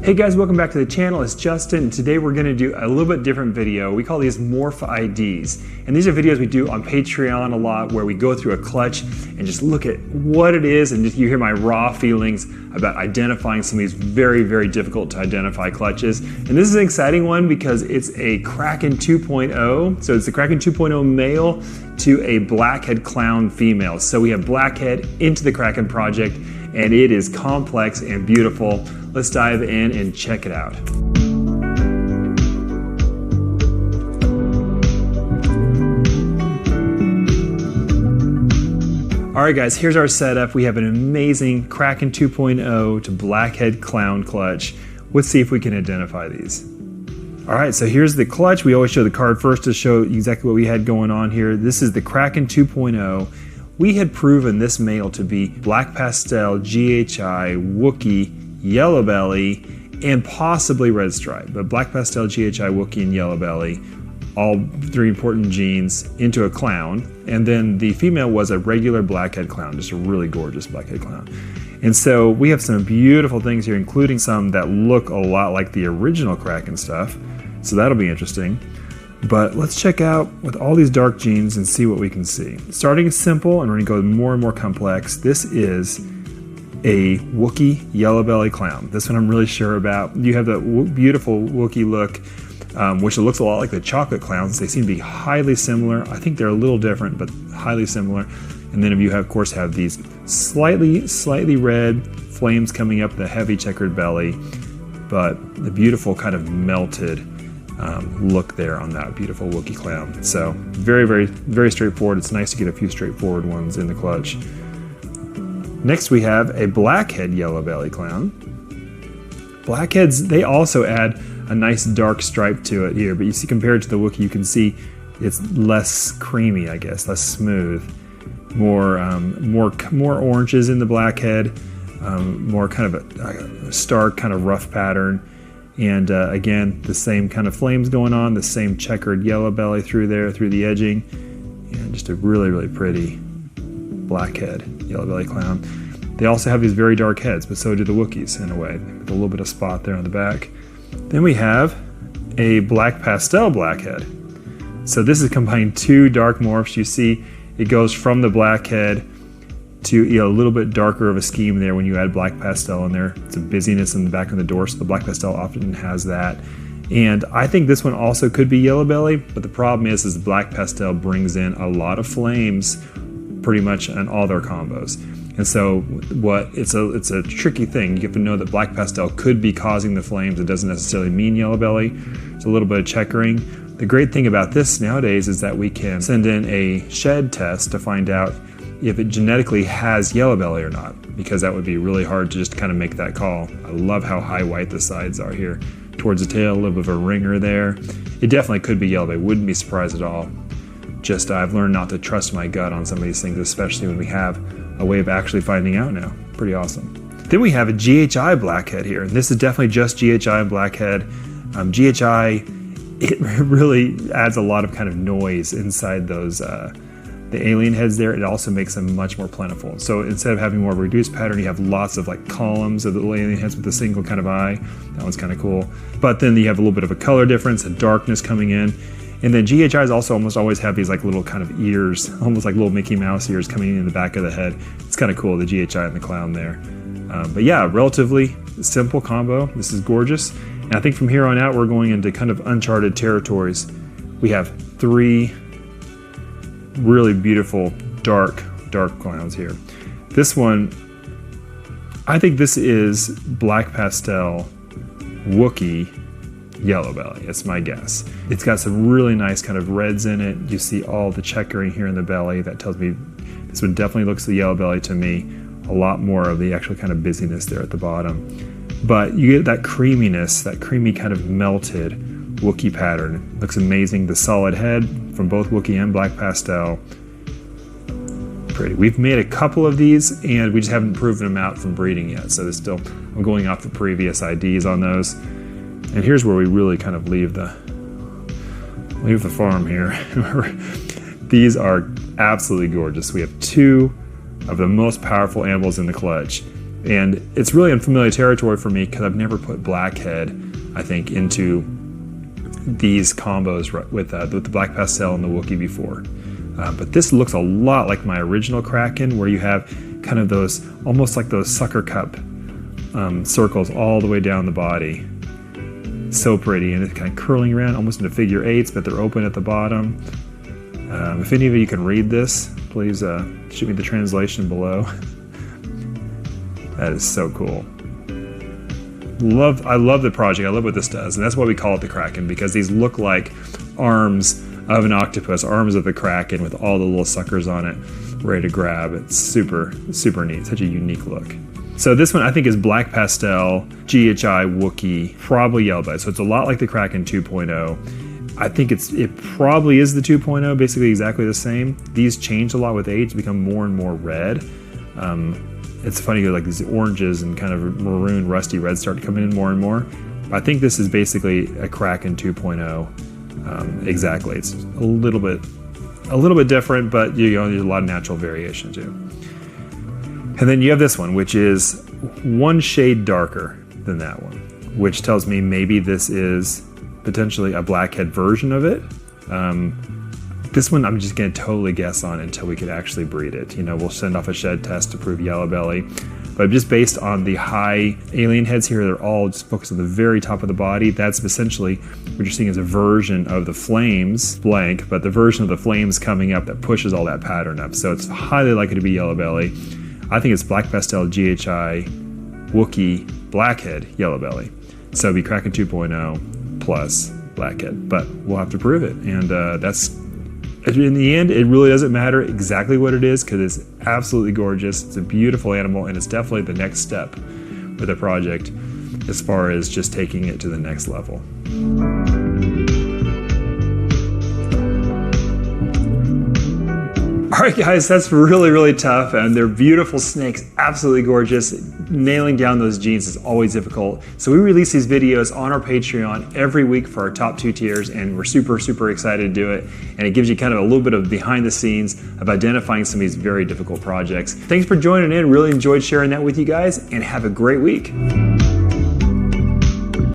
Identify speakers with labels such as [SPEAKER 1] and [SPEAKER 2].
[SPEAKER 1] Hey guys, welcome back to the channel. It's Justin. Today we're going to do a little bit different video. We call these Morph IDs. And these are videos we do on Patreon a lot where we go through a clutch and just look at what it is, and you hear my raw feelings about identifying some of these very, very difficult to identify clutches. And this is an exciting one because it's a Kraken 2.0. So it's the Kraken 2.0 male to a blackhead clown female. So we have blackhead into the Kraken project, and it is complex and beautiful. Let's dive in and check it out. All right guys, here's our setup. We have an amazing Kraken 2.0 to blackhead clown clutch. Let's see if we can identify these. All right, so here's the clutch. We always show the card first to show exactly what we had going on here. This is the Kraken 2.0. We had proven this male to be black pastel, GHI, Wookie, yellow belly, and possibly red stripe. But black pastel, GHI, Wookie, and yellow belly, all three important genes, into a clown. And then the female was a regular blackhead clown, just a really gorgeous blackhead clown. And so we have some beautiful things here, including some that look a lot like the original Kraken stuff. So that'll be interesting. But let's check out with all these dark genes and see what we can see. Starting simple, and we're gonna go more and more complex. This is a Wookie yellow belly clown. This one I'm really sure about. You have the beautiful Wookie look, which looks a lot like the chocolate clowns. They seem to be highly similar. I think they're a little different, but highly similar. And then you have, of course, have these slightly red flames coming up the heavy checkered belly, but the beautiful kind of melted look there on that beautiful Wookie clown. So very, very, very straightforward. It's nice to get a few straightforward ones in the clutch. Next we have a blackhead yellow belly clown. Blackheads, they also add a nice dark stripe to it here, but you see compared to the Wookie, you can see it's less creamy, I guess, less smooth. More oranges in the blackhead, more kind of a stark kind of rough pattern. And again, the same kind of flames going on, the same checkered yellow belly through there, through the edging, and just a really, really pretty blackhead yellow belly clown. They also have these very dark heads, but so do the Wookies in a way, with a little bit of spot there on the back. Then we have a black pastel blackhead. So this is combining two dark morphs. You see it goes from the blackhead to a little bit darker of a scheme there when you add black pastel in there. Some busyness in the back of the door, so the black pastel often has that. And I think this one also could be yellow belly, but the problem is the black pastel brings in a lot of flames pretty much in all their combos. And so it's a tricky thing. You have to know that black pastel could be causing the flames. It doesn't necessarily mean yellow belly. It's a little bit of checkering. The great thing about this nowadays is that we can send in a shed test to find out if it genetically has yellow belly or not, because that would be really hard to just kind of make that call. I love how high white the sides are here. Towards the tail, a little bit of a ringer there. It definitely could be yellow belly. Wouldn't be surprised at all. Just I've learned not to trust my gut on some of these things, especially when we have a way of actually finding out now. Pretty awesome. Then we have a GHI blackhead here. And this is definitely just GHI blackhead. GHI, it really adds a lot of kind of noise inside those the alien heads there. It also makes them much more plentiful. So instead of having more of a reduced pattern, you have lots of like columns of the alien heads with a single kind of eye. That one's kind of cool. But then you have a little bit of a color difference, a darkness coming in. And then GHIs also almost always have these like little kind of ears, almost like little Mickey Mouse ears coming in the back of the head. It's kind of cool, the GHI and the clown there. But yeah, relatively simple combo. This is gorgeous. And I think from here on out, we're going into kind of uncharted territories. We have three really beautiful dark clowns here. This one, I think this is black pastel Wookie yellow belly. That's my guess. It's got some really nice kind of reds in it. You see all the checkering here in the belly. That tells me this one definitely looks the yellow belly to me. A lot more of the actual kind of busyness there at the bottom. But you get that creaminess, that creamy kind of melted Wookie pattern. Looks amazing. The solid head from both Wookie and black pastel. Pretty. We've made a couple of these and we just haven't proven them out from breeding yet. So I'm going off the previous IDs on those. And here's where we really kind of leave the farm here. These are absolutely gorgeous. We have two of the most powerful animals in the clutch. And it's really unfamiliar territory for me because I've never put blackhead, I think, into these combos with the black pastel and the Wookiee before. But this looks a lot like my original Kraken, where you have kind of those, almost like those sucker cup circles all the way down the body. So pretty, and it's kind of curling around almost into figure eights, but they're open at the bottom. If any of you can read this, please shoot me the translation below. That is so cool. I love the project. I love what this does, and that's why we call it the Kraken, because these look like arms of an octopus, arms of the Kraken with all the little suckers on it, ready to grab. It's super, super neat. Such a unique look. So this one I think is black pastel, GHI, Wookiee, probably yellow belly. So it's a lot like the Kraken 2.0. I think it probably is the 2.0, basically exactly the same. These change a lot with age, become more and more red. It's funny, like these oranges and kind of maroon, rusty red start coming in more and more. I think this is basically a Kraken 2.0. Exactly, it's a little bit different, but there's a lot of natural variation too. And then you have this one, which is one shade darker than that one, which tells me maybe this is potentially a blackhead version of it. This one I'm just going to totally guess on until we could actually breed it. We'll send off a shed test to prove yellow belly. But just based on the high alien heads here, they're all just focused on the very top of the body. That's essentially what you're seeing is a version of the flames, blank, but the version of the flames coming up that pushes all that pattern up. So it's highly likely to be yellow belly. I think it's black pastel, GHI, Wookiee, blackhead, yellow belly. So it'd be Kraken 2.0 plus blackhead, but we'll have to prove it. And in the end, it really doesn't matter exactly what it is because it's absolutely gorgeous. It's a beautiful animal, and it's definitely the next step with the project as far as just taking it to the next level. All right, guys, that's really, really tough, and they're beautiful snakes, absolutely gorgeous. Nailing down those genes is always difficult. So we release these videos on our Patreon every week for our top 2 tiers, and we're super, super excited to do it. And it gives you kind of a little bit of behind the scenes of identifying some of these very difficult projects. Thanks for joining in. Really enjoyed sharing that with you guys, and have a great week.